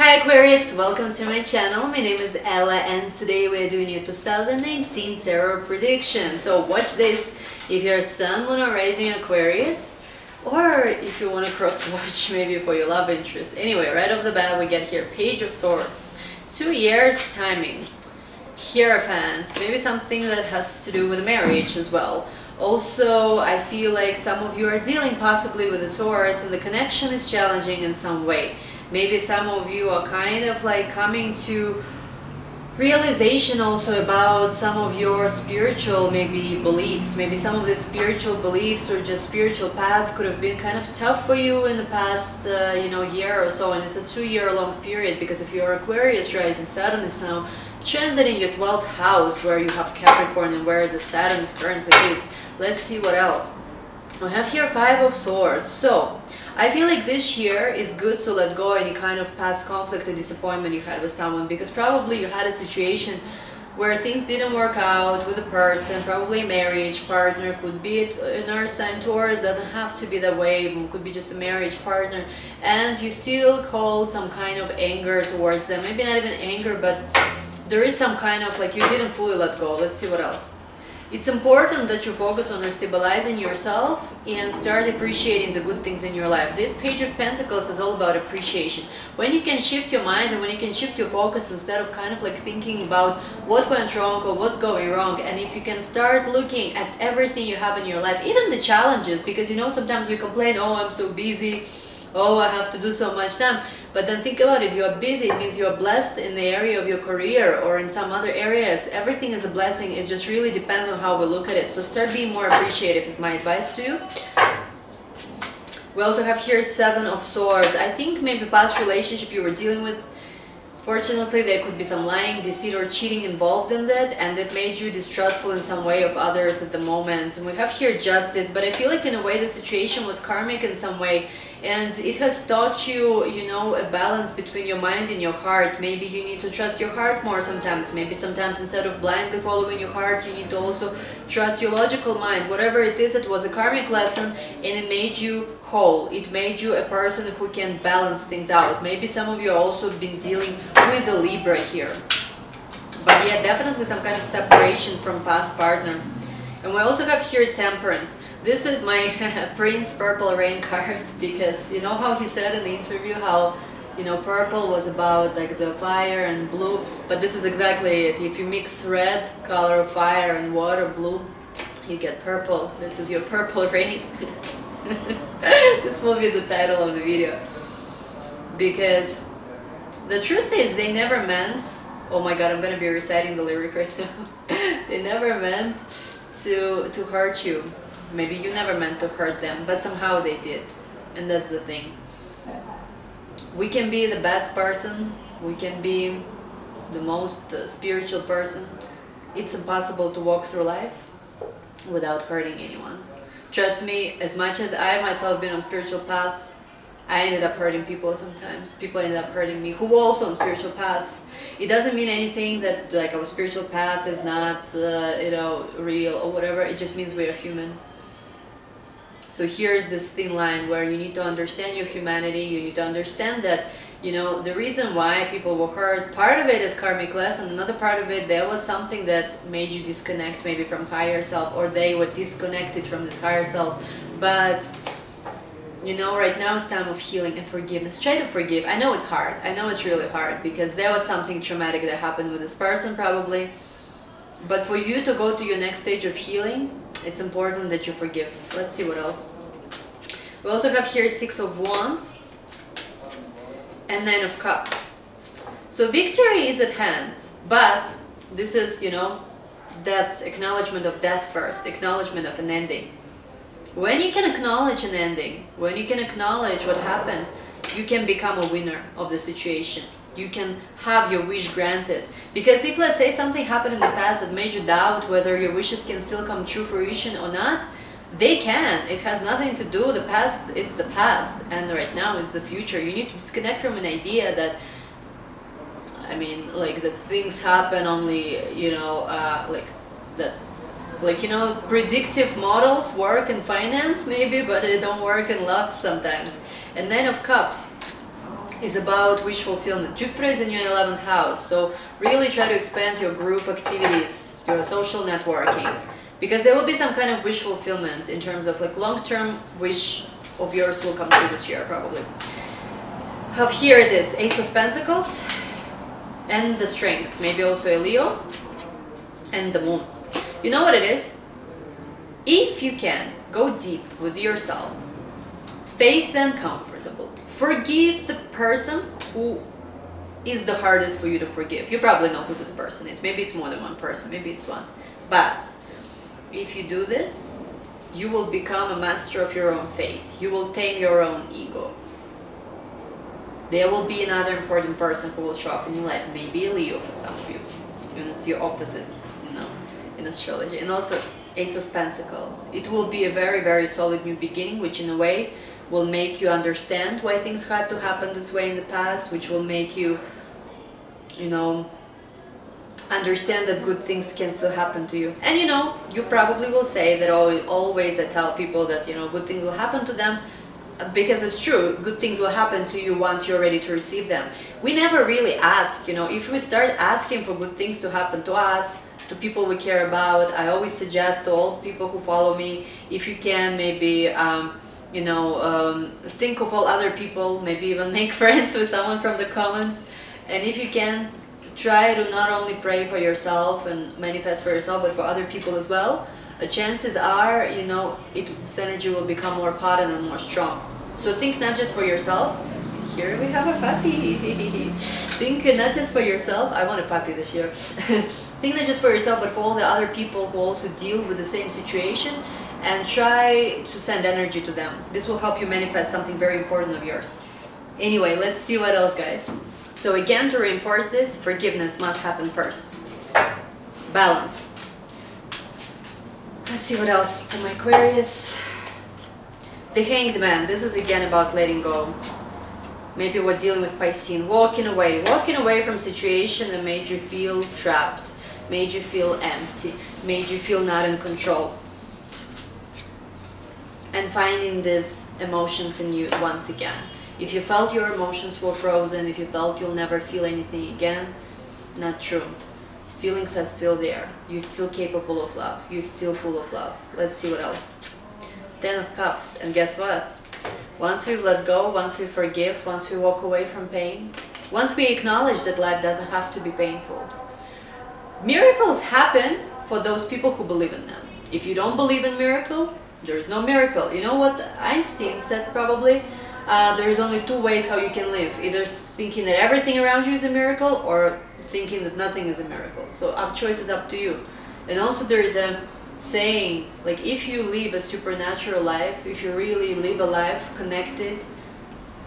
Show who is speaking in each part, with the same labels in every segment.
Speaker 1: Hi Aquarius, welcome to my channel. My name is Ella and today we are doing your 2019 tarot prediction. So watch this if you're Sun, Moon or Rising Aquarius, or if you want to cross-watch maybe for your love interest. Anyway, right off the bat we get here Page of Swords, 2 years timing, Hierophant, maybe something that has to do with marriage as well. Also, I feel like some of you are dealing possibly with a Taurus and the connection is challenging in some way. Maybe some of you are kind of like coming to realization also about some of your spiritual maybe beliefs. Maybe some of the spiritual beliefs or just spiritual paths could have been kind of tough for you in the past year or so, and it's a 2-year long period, because if you're Aquarius rising, Saturn is now transiting your 12th house where you have Capricorn and where the Saturn currently is. Let's see what else. We have here 5 of Swords. So I feel like this year is good to let go any kind of past conflict or disappointment you had with someone, because probably you had a situation where things didn't work out with a person, probably a marriage partner, could be an earth sign Taurus, doesn't have to be that way, it could be just a marriage partner, and you still hold some kind of anger towards them. Maybe not even anger, but there is some kind of like you didn't fully let go. Let's see what else. It's important that you focus on stabilizing yourself and start appreciating the good things in your life. This Page of Pentacles is all about appreciation. When you can shift your mind and when you can shift your focus instead of kind of like thinking about what went wrong or what's going wrong, and if you can start looking at everything you have in your life, even the challenges, because you know sometimes we complain, oh I'm so busy, oh I have to do so much time, but then think about it, you are busy, it means you are blessed in the area of your career or in some other areas. Everything is a blessing, it just really depends on how we look at it. So start being more appreciative is my advice to you. We also have here 7 of Swords. I think maybe past relationship you were dealing with, fortunately there could be some lying, deceit or cheating involved in that, and it made you distrustful in some way of others at the moment. And we have here Justice, but I feel like in a way the situation was karmic in some way, and it has taught you, you know, a balance between your mind and your heart. Maybe you need to trust your heart more sometimes. Maybe sometimes instead of blindly following your heart, you need to also trust your logical mind. Whatever it is, it was a karmic lesson and it made you whole. It made you a person who can balance things out. Maybe some of you also been dealing with a Libra here. But yeah, definitely some kind of separation from past partner. And we also have here Temperance. This is my Prince Purple Rain card, because you know how he said in the interview how, you know, purple was about like the fire and blue, but this is exactly it. If you mix red, color of fire, and water, blue, you get purple. This is your purple rain. This will be the title of the video. Because the truth is they never meant, oh my god, I'm gonna be reciting the lyric right now. They never meant to hurt you. Maybe you never meant to hurt them, but somehow they did. And that's the thing. We can be the best person, we can be the most spiritual person. It's impossible to walk through life without hurting anyone. Trust me, as much as I myself been on spiritual path, I ended up hurting people sometimes. People ended up hurting me who were also on spiritual path. It doesn't mean anything that like our spiritual path is not real or whatever. It just means we are human. So here's this thin line where you need to understand your humanity. You need to understand that, you know, the reason why people were hurt, part of it is karmic lesson, another part of it, there was something that made you disconnect maybe from higher self, or they were disconnected from this higher self. But you know, right now is time of healing and forgiveness. Try to forgive. I know it's hard. I know it's really hard, because there was something traumatic that happened with this person probably. But for you to go to your next stage of healing, it's important that you forgive. Let's see what else. We also have here 6 of Wands and 9 of Cups. So victory is at hand, but this is, you know, death, acknowledgement of death first, acknowledgement of an ending. When you can acknowledge an ending, when you can acknowledge what happened, you can become a winner of the situation. You can have your wish granted. Because if, let's say, something happened in the past that made you doubt whether your wishes can still come true fruition or not, they can. It has nothing to do. The past is the past, and right now is the future. You need to disconnect from an idea that, I mean, like, that things happen only, you know, like, you know, predictive models work in finance maybe, but they don't work in love sometimes. And 9 of Cups. is about wish fulfillment. Jupiter is in your 11th house, so really try to expand your group activities, your social networking, because there will be some kind of wish fulfillment in terms of like long-term wish of yours will come true this year probably. Have here it is, Ace of Pentacles and the Strength, maybe also a Leo and the Moon. You know what it is? If you can go deep with yourself, face the uncomfortable, forgive the person who is the hardest for you to forgive. You probably know who this person is. Maybe it's more than one person, maybe it's one. But if you do this, you will become a master of your own fate. You will tame your own ego. There will be another important person who will show up in your life, maybe a Leo for some of you. And it's your opposite, you know, in astrology. And also Ace of Pentacles. It will be a very, very solid new beginning, which in a way will make you understand why things had to happen this way in the past, which will make you, you know, understand that good things can still happen to you. And you know, you probably will say that always I tell people that, you know, good things will happen to them, because it's true, good things will happen to you once you're ready to receive them. We never really ask, you know, if we start asking for good things to happen to us, to people we care about, I always suggest to all people who follow me, if you can, maybe you know, think of all other people, maybe even make friends with someone from the comments, and if you can, try to not only pray for yourself and manifest for yourself, but for other people as well. Chances are, you know, its energy will become more potent and more strong. So think not just for yourself. Here we have a puppy. Think not just for yourself. I want a puppy this year. Think not just for yourself, but for all the other people who also deal with the same situation, and try to send energy to them. This will help you manifest something very important of yours. Anyway, let's see what else, guys. So again, to reinforce this, forgiveness must happen first. Balance. Let's see what else for my Aquarius. The Hanged Man. This is again about letting go. Maybe we're dealing with Piscean. Walking away from situation that made you feel trapped, made you feel empty, made you feel not in control. And finding these emotions in you once again. If you felt your emotions were frozen, if you felt you'll never feel anything again, not true. Feelings are still there. You're still capable of love. You're still full of love. Let's see what else. 10 of Cups. And guess what? Once we let go, once we forgive, once we walk away from pain, once we acknowledge that life doesn't have to be painful, miracles happen for those people who believe in them. If you don't believe in miracle, there is no miracle. You know what Einstein said probably? There is only two ways how you can live. Either thinking that everything around you is a miracle, or thinking that nothing is a miracle. So choice is up to you. And also there is a saying, like, if you live a supernatural life, if you really live a life connected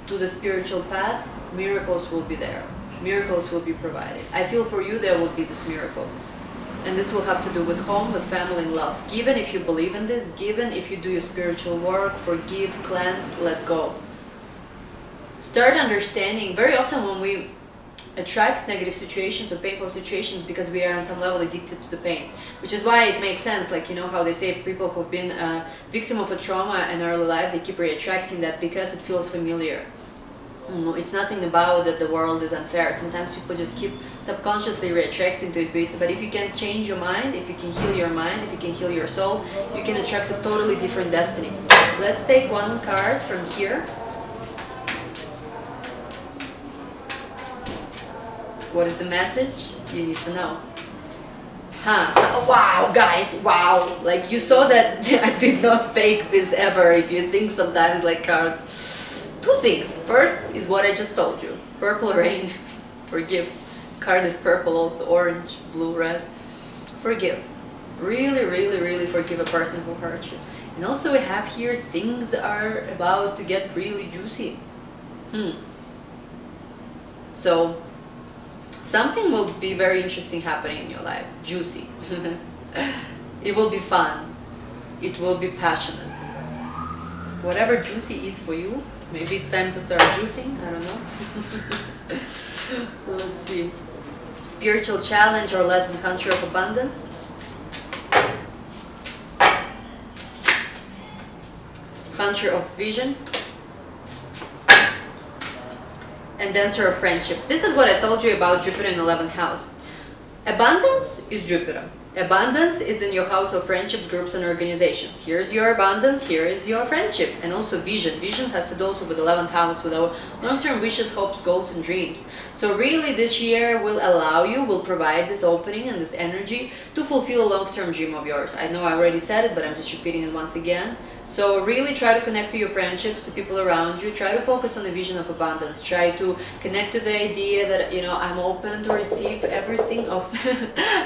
Speaker 1: to the spiritual path, miracles will be there. Miracles will be provided. I feel for you there will be this miracle. And this will have to do with home, with family and love. Given if you believe in this, given if you do your spiritual work, forgive, cleanse, let go. Start understanding. Very often when we attract negative situations or painful situations, because we are on some level addicted to the pain, which is why it makes sense, like, you know how they say people who've been a victim of a trauma in early life, they keep re-attracting that because it feels familiar. It's nothing about that the world is unfair. Sometimes people just keep subconsciously re-attracting to it, but if you can change your mind, if you can heal your mind, if you can heal your soul, you can attract a totally different destiny. Let's take one card from here. What is the message? You need to know. Wow, guys, wow. Like, you saw that I did not fake this ever. If you think sometimes like cards. Two things. First is what I just told you. Purple rain. Forgive. Card is purple also. Orange, blue, red. Forgive. Really, really, really forgive a person who hurt you. And also we have here, things are about to get really juicy. So something will be very interesting happening in your life. Juicy. It will be fun. It will be passionate. Whatever juicy is for you, maybe it's time to start juicing. I don't know. Let's see. Spiritual challenge or lesson, Hunter of Abundance. Hunter of Vision. and Dancer of Friendship. This is what I told you about Jupiter in 11th house. Abundance is Jupiter. Abundance is in your house of friendships, groups, and organizations. Here's your abundance, here is your friendship. And also vision. Vision has to do also with 11th house, with our long-term wishes, hopes, goals, and dreams. So really this year will allow you, will provide this opening and this energy to fulfill a long-term dream of yours. I know I already said it, but I'm just repeating it once again. So really try to connect to your friendships, to people around you. Try to focus on the vision of abundance. Try to connect to the idea that, you know, I'm open to receive everything of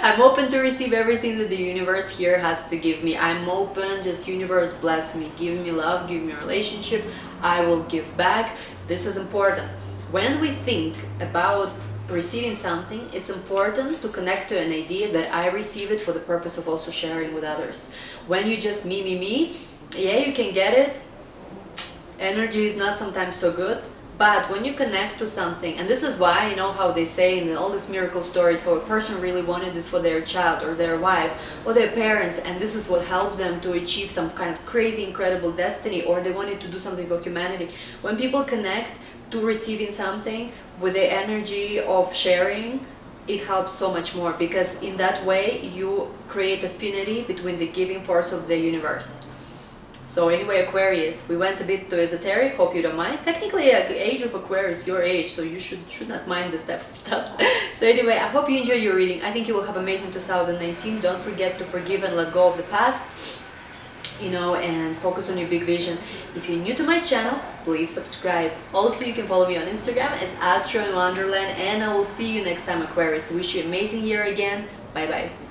Speaker 1: I'm open to receive everything that the universe here has to give me. I'm open, just universe bless me, give me love, give me a relationship, I will give back. This is important. When we think about receiving something, it's important to connect to an idea that I receive it for the purpose of also sharing with others. When you just me, yeah, you can get it. Energy is not sometimes so good. But when you connect to something, and this is why, you know how they say in all these miracle stories, how a person really wanted this for their child or their wife or their parents, and this is what helped them to achieve some kind of crazy, incredible destiny, or they wanted to do something for humanity. When people connect to receiving something with the energy of sharing, it helps so much more, because in that way you create affinity between the giving force of the universe. So anyway, Aquarius, we went a bit to esoteric, hope you don't mind. Technically, age of Aquarius, your age, so you should not mind this type of stuff. So anyway, I hope you enjoy your reading. I think you will have amazing 2019. Don't forget to forgive and let go of the past, you know, and focus on your big vision. If you're new to my channel, please subscribe. Also, you can follow me on Instagram as Astro in Wonderland, and I will see you next time, Aquarius. Wish you an amazing year again. Bye bye.